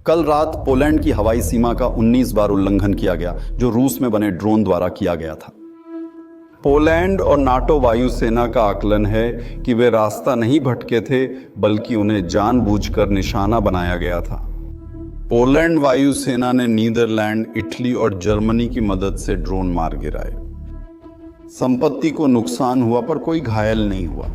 कल रात पोलैंड की हवाई सीमा का 19 बार उल्लंघन किया गया, जो रूस में बने ड्रोन द्वारा किया गया था। पोलैंड और नाटो वायुसेना का आकलन है कि वे रास्ता नहीं भटके थे, बल्कि उन्हें जानबूझकर निशाना बनाया गया था। पोलैंड वायुसेना ने नीदरलैंड, इटली और जर्मनी की मदद से ड्रोन मार गिराए। संपत्ति को नुकसान हुआ पर कोई घायल नहीं हुआ।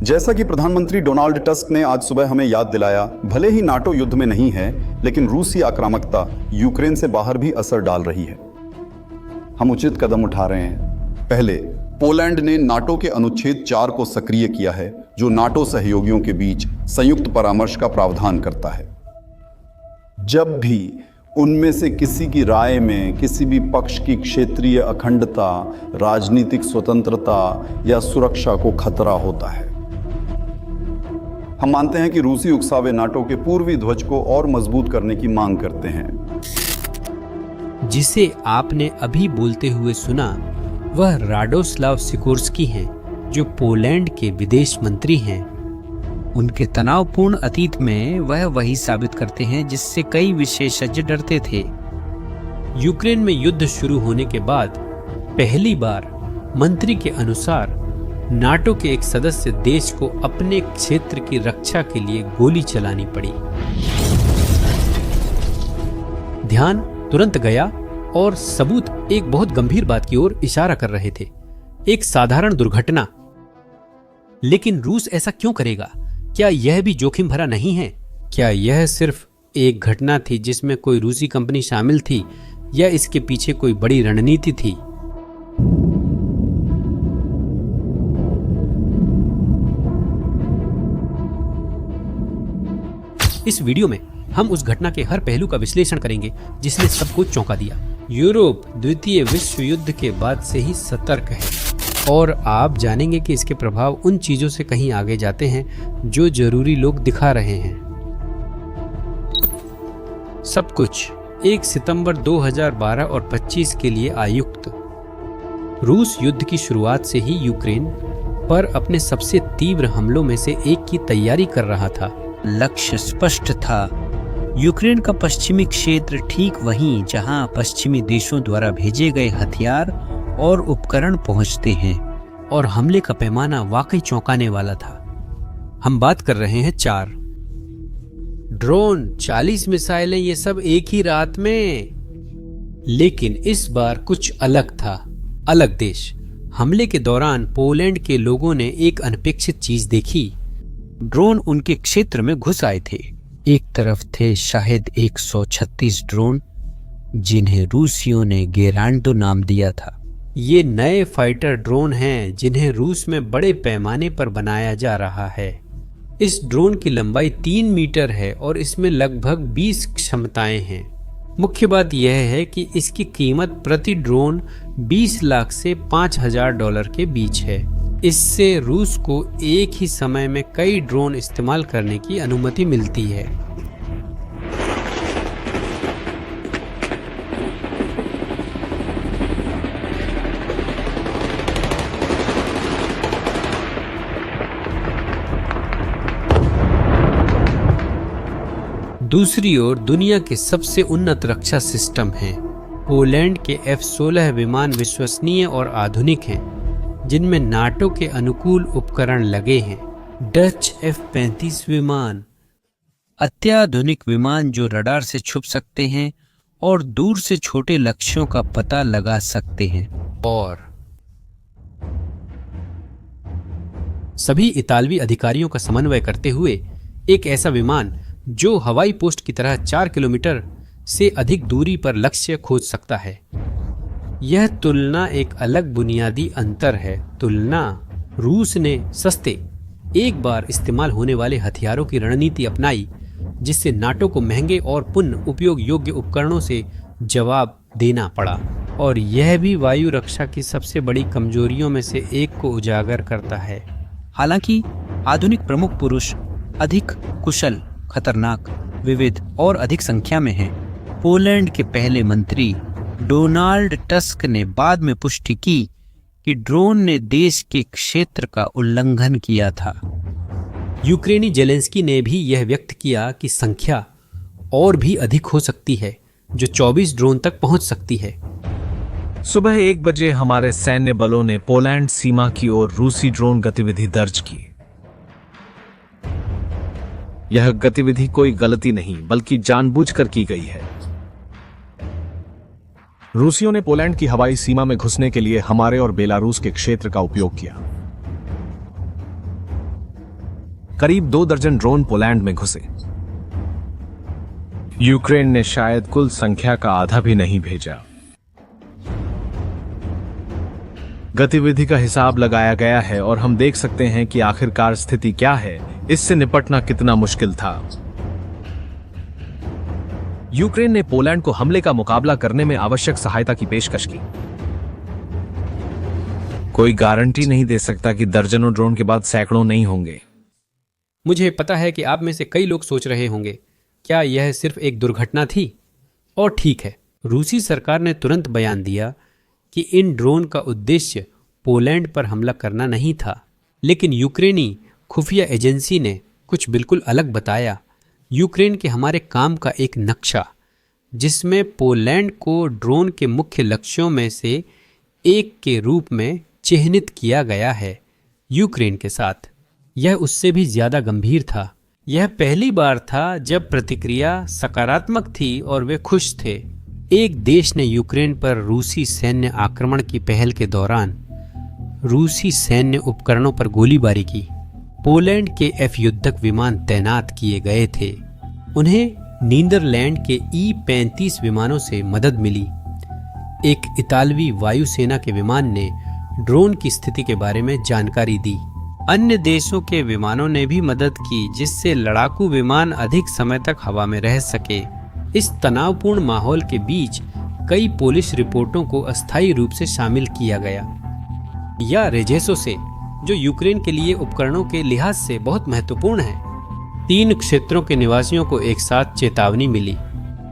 जैसा कि प्रधानमंत्री डोनाल्ड टस्क ने आज सुबह हमें याद दिलाया, भले ही नाटो युद्ध में नहीं है, लेकिन रूसी आक्रामकता यूक्रेन से बाहर भी असर डाल रही है। हम उचित कदम उठा रहे हैं। पहले, पोलैंड ने नाटो के अनुच्छेद 4 को सक्रिय किया है, जो नाटो सहयोगियों के बीच संयुक्त परामर्श का प्रावधान करता है। जब भी उनमें से किसी की राय में किसी भी पक्ष की क्षेत्रीय अखंडता, राजनीतिक स्वतंत्रता या सुरक्षा को खतरा होता है, हम मानते हैं कि रूसी उकसावे नाटो के पूर्वी ध्वज को और मजबूत करने की मांग करते हैं। जिसे आपने अभी बोलते हुए सुना, वह राडोस्लाव सिकोर्स्की हैं, जो पोलैंड के विदेश मंत्री हैं। उनके तनावपूर्ण अतीत में वह वही साबित करते हैं जिससे कई विशेषज्ञ डरते थे। यूक्रेन में युद्ध शुरू होने के बाद पहली बार मंत्री के अनुसार नाटो के एक सदस्य देश को अपने क्षेत्र की रक्षा के लिए गोली चलानी पड़ी। ध्यान तुरंत गया और सबूत एक बहुत गंभीर बात की ओर इशारा कर रहे थे, एक साधारण दुर्घटना। लेकिन रूस ऐसा क्यों करेगा? क्या यह भी जोखिम भरा नहीं है? क्या यह सिर्फ एक घटना थी जिसमें कोई रूसी कंपनी शामिल थी, या इसके पीछे कोई बड़ी रणनीति थी? इस वीडियो में हम उस घटना के हर पहलू का विश्लेषण करेंगे जिसने सबको चौंका दिया। यूरोप द्वितीय विश्व युद्ध के बाद से ही सतर्क है, और आप जानेंगे कि इसके प्रभाव उन चीजों से कहीं आगे जाते हैं जो जरूरी लोग दिखा रहे हैं। सब कुछ 1 सितंबर 2012 और 25 के लिए आयुक्त। रूस युद्ध की शुरुआत से ही यूक्रेन पर अपने सबसे तीव्र हमलों में से एक की तैयारी कर रहा था। लक्ष्य स्पष्ट था, यूक्रेन का पश्चिमी क्षेत्र, ठीक वहीं जहां पश्चिमी देशों द्वारा भेजे गए हथियार और उपकरण पहुंचते हैं। और हमले का पैमाना वाकई चौंकाने वाला था। हम बात कर रहे हैं 4 ड्रोन, 40 मिसाइलें, ये सब एक ही रात में। लेकिन इस बार कुछ अलग था, अलग देश। हमले के दौरान पोलैंड के लोगों ने एक अनपेक्षित चीज देखी। ड्रोन उनके क्षेत्र में घुस आए थे। एक तरफ थे शायद 136 ड्रोन, जिन्हें रूसियों ने गेरांडो नाम दिया था। ये नए फाइटर ड्रोन हैं जिन्हें रूस में बड़े पैमाने पर बनाया जा रहा है। इस ड्रोन की लंबाई 3 मीटर है और इसमें लगभग 20 क्षमताएं हैं। मुख्य बात यह है कि इसकी कीमत प्रति ड्रोन 20 लाख से $5,000 के बीच है। इससे रूस को एक ही समय में कई ड्रोन इस्तेमाल करने की अनुमति मिलती है। दूसरी ओर दुनिया के सबसे उन्नत रक्षा सिस्टम हैं। पोलैंड के F-16 विमान विश्वसनीय और आधुनिक हैं, जिनमें नाटो के अनुकूल उपकरण लगे हैं। डच F-35 विमान, अत्याधुनिक विमान जो रडार से छुप सकते हैं और दूर से छोटे लक्ष्यों का पता लगा सकते हैं। और सभी इतालवी अधिकारियों का समन्वय करते हुए एक ऐसा विमान जो हवाई पोस्ट की तरह 4 किलोमीटर से अधिक दूरी पर लक्ष्य खोज सकता है। यह तुलना एक अलग बुनियादी अंतर है। तुलना, रूस ने सस्ते, एक बार इस्तेमाल होने वाले हथियारों की रणनीति अपनाई, जिससे नाटो को महंगे और पुनः उपयोग योग्य उपकरणों से जवाब देना पड़ा। और यह भी वायु रक्षा की सबसे बड़ी कमजोरियों में से एक को उजागर करता है। हालांकि आधुनिक प्रमुख पुरुष अधिक कुशल, खतरनाक, विविध और अधिक संख्या में हैं। पोलैंड के पहले मंत्री डोनाल्ड टस्क ने बाद में पुष्टि की कि ड्रोन ने देश के क्षेत्र का उल्लंघन किया था। यूक्रेनी जेलेंस्की ने भी यह व्यक्त किया कि संख्या और भी अधिक हो सकती है, जो 24 ड्रोन तक पहुंच सकती है। सुबह 1 बजे हमारे सैन्य बलों ने पोलैंड सीमा की ओर रूसी ड्रोन गतिविधि दर्ज की। यह गतिविधि कोई गलती नहीं बल्कि जानबूझकर की गई है। रूसियों ने पोलैंड की हवाई सीमा में घुसने के लिए हमारे और बेलारूस के क्षेत्र का उपयोग किया। करीब 2 दर्जन ड्रोन पोलैंड में घुसे। यूक्रेन ने शायद कुल संख्या का आधा भी नहीं भेजा। गतिविधि का हिसाब लगाया गया है और हम देख सकते हैं कि आखिरकार स्थिति क्या है। इससे निपटना कितना मुश्किल था। यूक्रेन ने पोलैंड को हमले का मुकाबला करने में आवश्यक सहायता की पेशकश की। कोई गारंटी नहीं दे सकता कि दर्जनों ड्रोन के बाद सैकड़ों नहीं होंगे। मुझे पता है कि आप में से कई लोग सोच रहे होंगे, क्या यह सिर्फ एक दुर्घटना थी? और ठीक है, रूसी सरकार ने तुरंत बयान दिया कि इन ड्रोन का उद्देश्य पोलैंड पर हमला करना नहीं था। लेकिन यूक्रेनी खुफिया एजेंसी ने कुछ बिल्कुल अलग बताया। यूक्रेन के हमारे काम का एक नक्शा, जिसमें पोलैंड को ड्रोन के मुख्य लक्ष्यों में से एक के रूप में चिह्नित किया गया है। यूक्रेन के साथ यह उससे भी ज़्यादा गंभीर था। यह पहली बार था जब प्रतिक्रिया सकारात्मक थी और वे खुश थे। एक देश ने यूक्रेन पर रूसी सैन्य आक्रमण की पहल के दौरान रूसी सैन्य उपकरणों पर गोलीबारी की। पोलैंड के F युद्धक विमान तैनात किए गए थे। उन्हें नीदरलैंड के E-35 विमानों से मदद मिली। एक इतालवी वायुसेना के विमान ने ड्रोन की स्थिति के बारे में जानकारी दी। अन्य देशों के विमानों ने भी मदद की, जिससे लड़ाकू विमान अधिक समय तक हवा में रह सके। इस तनावपूर्ण माहौल के बीच कई पुलिस रिपोर्टों को अस्थायी रूप से शामिल किया गया, या रेजेसो से, जो यूक्रेन के लिए उपकरणों के लिहाज से बहुत महत्वपूर्ण है। 3 क्षेत्रों के निवासियों को एक साथ चेतावनी मिली।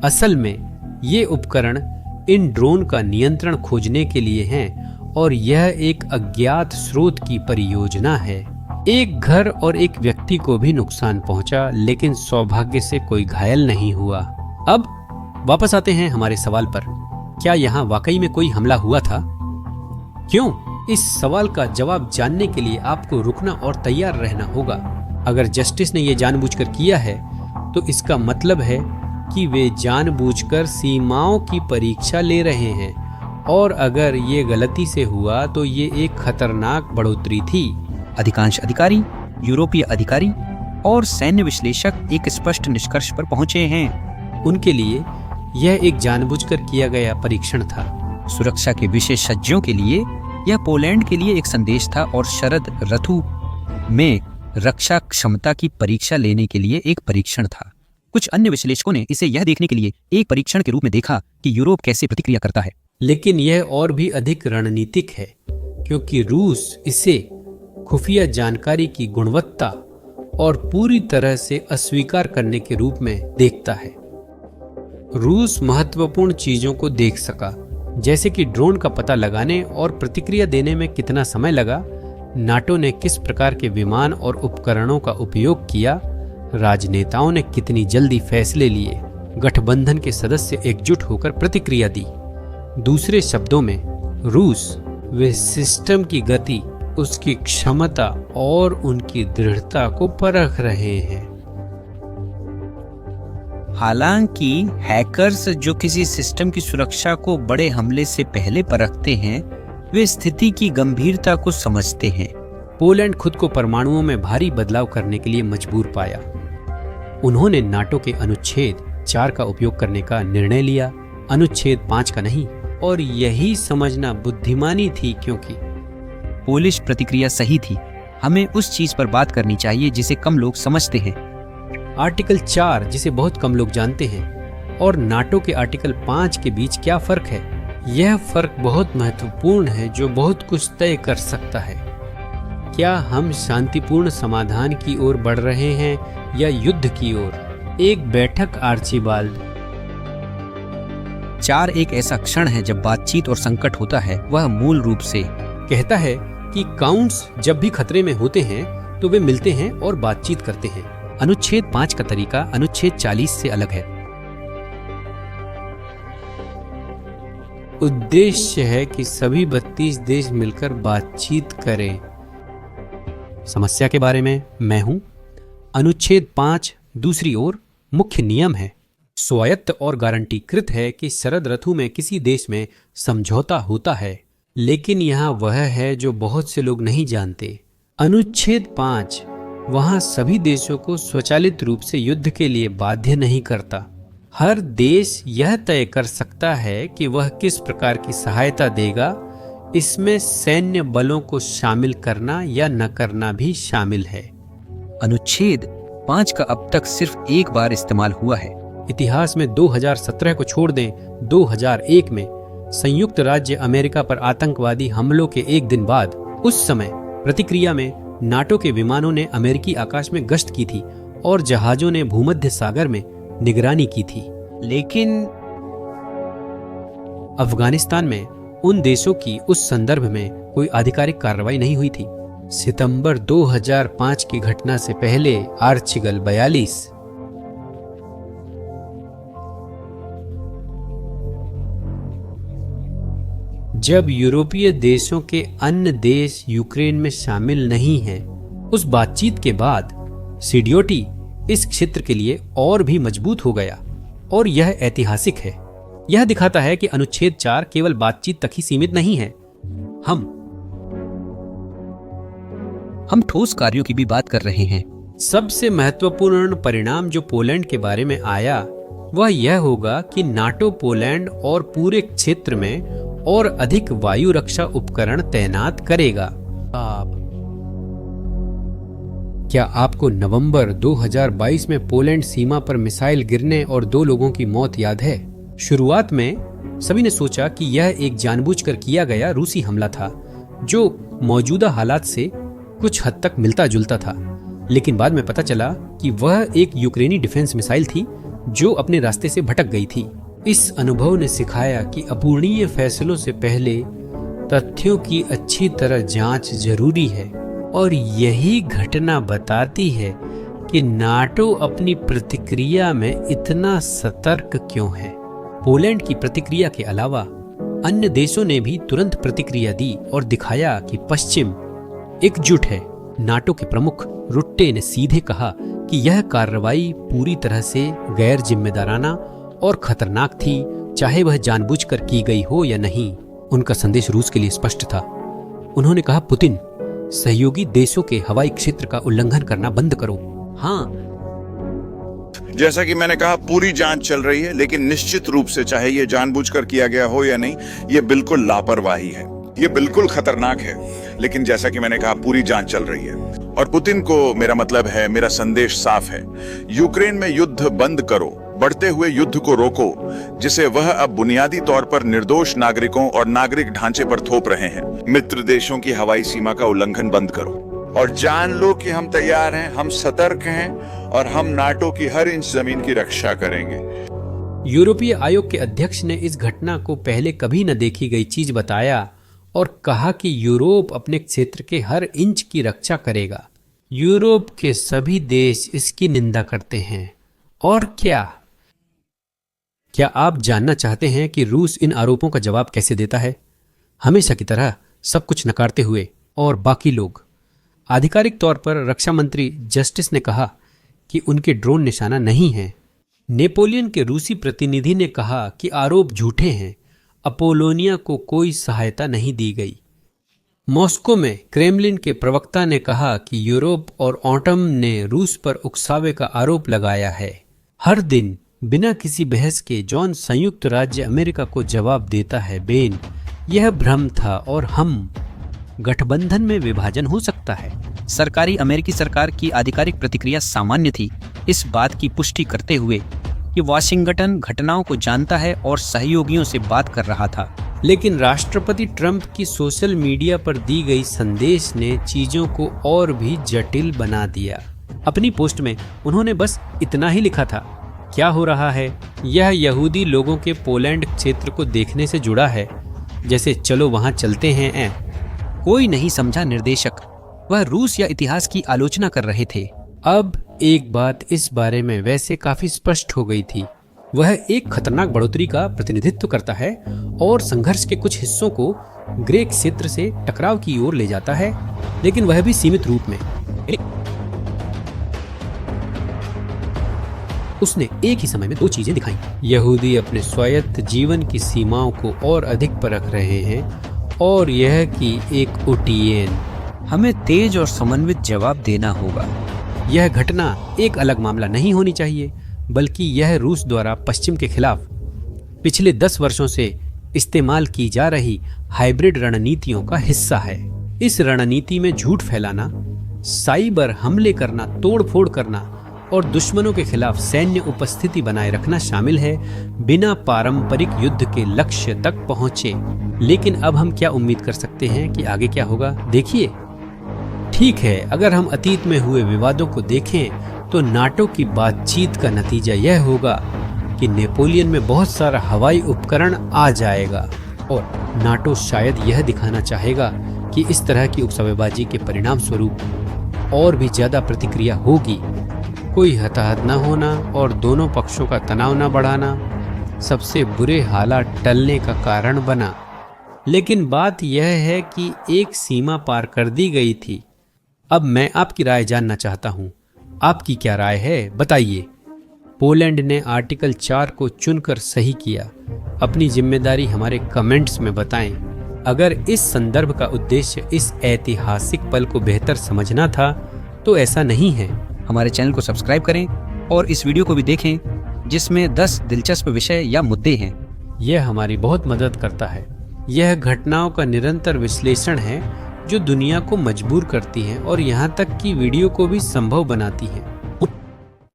असल में ये उपकरण इन ड्रोन का नियंत्रण खोजने के लिए हैं और यह एक अज्ञात स्रोत की परियोजना है। एक घर और एक व्यक्ति को भी नुकसान पहुंचा, लेकिन सौभाग्य से कोई घायल नहीं हुआ। अब वापस आते हैं हमारे सवाल पर, क्या यहाँ वाकई में कोई हमला हुआ था? क्यों? इस सवाल का जवाब जानने के लिए आपको रुकना और तैयार रहना होगा। अगर जस्टिस ने यह जानबूझकर किया है, तो इसका मतलब है कि वे जानबूझकर सीमाओं की परीक्षा ले रहे हैं, और अगर ये गलती से हुआ तो ये एक खतरनाक बढ़ोतरी थी। अधिकांश अधिकारी, यूरोपीय अधिकारी और सैन्य विश्लेषक एक स्पष्ट निष्कर्ष पर पहुंचे हैं। उनके लिए यह एक जानबूझकर किया गया परीक्षण था। सुरक्षा के विशेषज्ञों के लिए यह पोलैंड के लिए एक संदेश था और शरद ऋतु में रक्षा क्षमता की परीक्षा लेने के लिए एक परीक्षण था। कुछ अन्य विश्लेषकों ने इसे यह देखने के लिए एक परीक्षण के रूप में देखा कि यूरोप कैसे प्रतिक्रिया करता है। लेकिन यह और भी अधिक रणनीतिक है, क्योंकि रूस इसे खुफिया जानकारी की गुणवत्ता और पूरी तरह से अस्वीकार करने के रूप में देखता है। रूस महत्वपूर्ण चीजों को देख सका, जैसे कि ड्रोन का पता लगाने और प्रतिक्रिया देने में कितना समय लगा, नाटो ने किस प्रकार के विमान और उपकरणों का उपयोग किया, राजनेताओं ने कितनी जल्दी फैसले लिए, गठबंधन के सदस्य एकजुट होकर प्रतिक्रिया दी। दूसरे शब्दों में, रूस वे सिस्टम की गति, उसकी क्षमता और उनकी दृढ़ता को परख रहे हैं। हालांकि हैकर्स जो किसी सिस्टम की सुरक्षा को बड़े हमले से पहले परखते हैं, वे स्थिति की गंभीरता को समझते हैं। पोलैंड खुद को परमाणुओं में भारी बदलाव करने के लिए मजबूर पाया। उन्होंने नाटो के अनुच्छेद 4 का उपयोग करने का निर्णय लिया, अनुच्छेद 5 का नहीं, और यही समझना बुद्धिमानी थी, क्योंकि पोलिश प्रतिक्रिया सही थी। हमें उस चीज पर बात करनी चाहिए जिसे कम लोग समझते हैं। आर्टिकल 4, जिसे बहुत कम लोग जानते हैं, और नाटो के आर्टिकल 5 के बीच क्या फर्क है? यह फर्क बहुत महत्वपूर्ण है, जो बहुत कुछ तय कर सकता है। क्या हम शांतिपूर्ण समाधान की ओर बढ़ रहे हैं या युद्ध की ओर? एक बैठक आर्चिबाल्ड। 4 एक ऐसा क्षण है जब बातचीत और संकट होता है। वह मूल रूप से कहता है कि काउंट्स जब भी खतरे में होते हैं तो वे मिलते हैं और बातचीत करते हैं। अनुच्छेद 5 का तरीका अनुच्छेद 40 से अलग है। उद्देश्य है कि सभी 32 देश मिलकर बातचीत करें। समस्या के बारे में मैं हूं। अनुच्छेद 5 दूसरी ओर मुख्य नियम है। स्वायत्त और गारंटीकृत है कि शरद ऋतु में किसी देश में समझौता होता है, लेकिन यहाँ वह है जो बहुत से लोग नहीं जानते। अनुच्छेद 5 वहाँ सभी देशों को स्वचालित रूप से युद्ध के लिए बाध्य नहीं करता। हर देश यह तय कर सकता है कि वह किस प्रकार की सहायता देगा। इसमें सैन्य बलों को शामिल करना या न करना भी शामिल है। अनुच्छेद 5 का अब तक सिर्फ एक बार इस्तेमाल हुआ है। इतिहास में 2017 को छोड़ दें, 2001 में संयुक्त राज्य अमेरिका पर आतंकवादी हमलों के एक दिन बाद, उस समय प्रतिक्रिया में नाटो के विमानों ने अमेरिकी आकाश में गश्त की थी और जहाजों ने भूमध्य सागर में निगरानी की थी। लेकिन अफगानिस्तान में उन देशों की उस संदर्भ में कोई आधिकारिक कार्रवाई नहीं हुई थी। सितंबर 2005 की घटना से पहले आर्चिगल 42 जब यूरोपीय देशों के अन्य देश यूक्रेन में शामिल नहीं हैं, उस बातचीत के बाद सीडीओटी इस क्षेत्र के लिए और भी मजबूत हो गया और यह ऐतिहासिक है। यह दिखाता है कि अनुच्छेद 4 केवल बातचीत तक ही सीमित नहीं है। हम ठोस कार्यों की भी बात कर रहे हैं। सबसे महत्वपूर्ण परिणाम जो पोलैंड के बारे में आया वह यह होगा कि नाटो पोलैंड और पूरे क्षेत्र में और अधिक वायु रक्षा उपकरण तैनात करेगा। क्या आपको नवंबर 2022 में पोलैंड सीमा पर मिसाइल गिरने और 2 लोगों की मौत याद है? शुरुआत में सभी ने सोचा कि यह एक जानबूझकर किया गया रूसी हमला था जो मौजूदा हालात से कुछ हद तक मिलता जुलता था, लेकिन बाद में पता चला कि वह एक यूक्रेनी डिफेंस मिसाइल थी जो अपने रास्ते से भटक गई थी। इस अनुभव ने सिखाया कि अपूरणीय फैसलों से पहले तथ्यों की अच्छी तरह जांच जरूरी है, और यही घटना बताती है कि नाटो अपनी प्रतिक्रिया में इतना सतर्क क्यों है। पोलैंड की प्रतिक्रिया के अलावा अन्य देशों ने भी तुरंत प्रतिक्रिया दी और दिखाया कि पश्चिम एकजुट है। नाटो के प्रमुख रुट्टे ने सीधे कहा कि यह कार्रवाई पूरी तरह से गैर जिम्मेदाराना और खतरनाक थी, चाहे वह जानबूझकर की गई हो या नहीं। उनका संदेश रूस के लिए स्पष्ट था। उन्होंने कहा, पुतिन, सहयोगी देशों के हवाई क्षेत्र का उल्लंघन करना बंद करो। हाँ, जैसा कि मैंने कहा, पूरी जांच चल रही है, लेकिन निश्चित रूप से चाहे ये जानबूझकर किया गया हो या नहीं, ये बिल्कुल लापरवाही है, ये बिल्कुल खतरनाक है। लेकिन जैसा कि मैंने कहा, पूरी जांच चल रही है। और पुतिन को मेरा मतलब है, मेरा संदेश साफ है, यूक्रेन में युद्ध बंद करो, बढ़ते हुए युद्ध को रोको, जिसे वह अब बुनियादी तौर पर निर्दोष नागरिकों और नागरिक ढांचे पर थोप रहे हैं। मित्र देशों की हवाई सीमा का उल्लंघन बंद करो और जान लो कि हम तैयार हैं, हम सतर्क हैं और हम नाटो की हर इंच जमीन की रक्षा करेंगे। यूरोपीय आयोग के अध्यक्ष ने इस घटना को पहले कभी न देखी गई चीज बताया और कहा कि यूरोप अपने क्षेत्र के हर इंच की रक्षा करेगा। यूरोप के सभी देश इसकी निंदा करते हैं। और क्या आप जानना चाहते हैं कि रूस इन आरोपों का जवाब कैसे देता है? हमेशा की तरह सब कुछ नकारते हुए। और बाकी लोग, आधिकारिक तौर पर रक्षा मंत्री जस्टिस ने कहा कि उनके ड्रोन निशाना नहीं हैं। नेपोलियन के रूसी प्रतिनिधि ने कहा कि आरोप झूठे हैं, अपोलोनिया को कोई सहायता नहीं दी गई। मॉस्को में क्रेमलिन के प्रवक्ता ने कहा कि यूरोप और ऑटम ने रूस पर उकसावे का आरोप लगाया है। हर दिन बिना किसी बहस के जॉन संयुक्त राज्य अमेरिका को जवाब देता है, बेन, यह भ्रम था और हम गठबंधन में विभाजन हो सकता है। सरकारी अमेरिकी सरकार की आधिकारिक प्रतिक्रिया सामान्य थी, इस बात की पुष्टि करते हुए कि वाशिंगटन घटनाओं को जानता है और सहयोगियों से बात कर रहा था। लेकिन राष्ट्रपति ट्रंप की सोशल मीडिया पर दी गई संदेश ने चीजों को और भी जटिल बना दिया। अपनी पोस्ट में उन्होंने बस इतना ही लिखा था, क्या हो रहा है? यह यहूदी लोगों के पोलैंड क्षेत्र को देखने से जुड़ा है, जैसे चलो वहां चलते हैं। कोई नहीं समझा निर्देशक, वह रूस या इतिहास की आलोचना कर रहे थे। अब एक बात इस बारे में वैसे काफी स्पष्ट हो गई थी, वह एक खतरनाक बढ़ोतरी का प्रतिनिधित्व करता है और संघर्ष के कुछ हिस्सों को ग्रे क्षेत्र से टकराव की ओर ले जाता है, लेकिन वह भी सीमित रूप में। उसने एक ही समय में दो चीजें दिखाई। यहूदी अपने स्वायत्त जीवन की सीमाओं को और अधिक परख रहे हैं और यह कि एक ओटियन। हमें तेज और समन्वित जवाब देना होगा। यह घटना एक अलग मामला नहीं होनी चाहिए, बल्कि यह रूस द्वारा पश्चिम के खिलाफ पिछले 10 वर्षों से इस्तेमाल की जा रही हाइब्रिड रणनीतियों का हिस्सा है। इस रणनीति में झूठ फैलाना, साइबर हमले करना, तोड़फोड़ करना और दुश्मनों के खिलाफ सैन्य उपस्थिति बनाए रखना शामिल है, बिना पारंपरिक युद्ध के लक्ष्य तक पहुंचे। लेकिन अब हम क्या उम्मीद कर सकते हैं कि आगे क्या होगा? देखिए, ठीक है, अगर हम अतीत में हुए विवादों को देखें तो नाटो की बातचीत का नतीजा यह होगा कि नेपोलियन में बहुत सारा हवाई उपकरण आ जाएगा और नाटो शायद यह दिखाना चाहेगा कि इस तरह की उपसवेबाजी के परिणाम स्वरूप और भी ज्यादा प्रतिक्रिया होगी। कोई हताहत न होना और दोनों पक्षों का तनाव न बढ़ाना सबसे बुरे हालात टलने का कारण बना। लेकिन बात यह है कि एक सीमा पार कर दी गई थी। अब मैं आपकी राय जानना चाहता हूँ। आपकी क्या राय है, बताइए। पोलैंड ने आर्टिकल 4 को चुनकर सही किया। अपनी जिम्मेदारी हमारे कमेंट्स में बताएं। अगर इस संदर्भ का उद्देश्य इस ऐतिहासिक पल को बेहतर समझना था तो ऐसा नहीं है। हमारे चैनल को सब्सक्राइब करें और इस वीडियो को भी देखें जिसमें 10 दिलचस्प विषय या मुद्दे हैं। यह हमारी बहुत मदद करता है। यह घटनाओं का निरंतर विश्लेषण है जो दुनिया को मजबूर करती है और यहाँ तक कि वीडियो को भी संभव बनाती है।